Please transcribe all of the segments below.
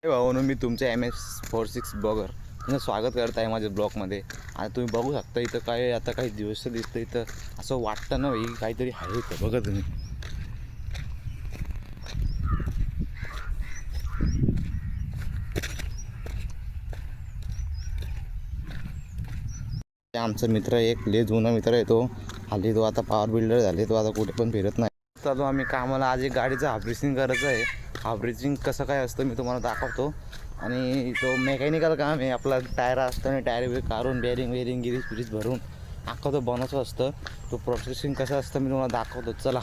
भाऊ मी तुमचे MS46 blogger तुमचं स्वागत करत आहे माझ्या ब्लॉगमध्ये. आणि तुम्ही बघू शकता इथं काय आता काही दिवस दिसतं इथं असं वाटतं ना भाई काहीतरी आहे इथं. बघा तुम्ही आमचा मित्र एक लय जुना मित्र आहे तो. हल्ली तो आता पॉवर बिल्डर झाले, तो आता कुठे पण फिरत नाही. चालू आम्ही कामाला. आज एक गाडीचं हार्ब्रिसिंग करायचं आहे. हार्ब्रिसिंग कसं काय असतं मी तुम्हाला दाखवतो. आणि तो मेकॅनिकल काम आहे. आपला टायर असतं आणि टायर काढून बेरिंग गिरीज फिरीज भरून अख्खं तो बनवायचं असतं. तो प्रोसेसिंग कसं असतं मी तुम्हाला दाखवतो. चला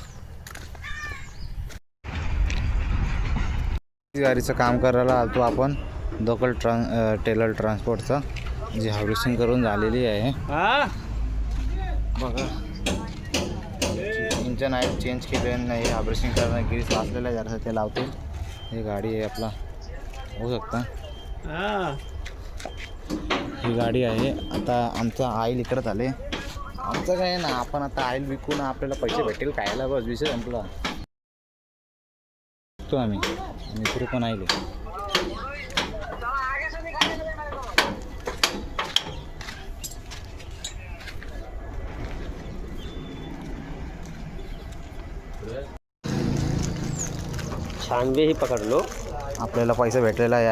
गाडीचं काम करायला आलतो आपण लोकल टेलर ट्रान्सपोर्टचा, जी हार्वेस्टिंग करून झालेली आहे. बघा इंजन आहे चेंज केलेलं नाही. हार्वेस्टिंग करणं गिरीस वाचलेलं आहे जरासं ते लावतील. ही गाडी आहे आपला, होऊ शकता ही गाडी आहे. आता आमचं ऑइल इकडं आले. आमचं काय ना, आपण आता ऑइल विकून आपल्याला पैसे भेटेल खायला, बस विषय संपला. तो आम्ही मित्र पण आले. छानबे ही पकडलो. आपल्याला पैसा भेटलेला आहे.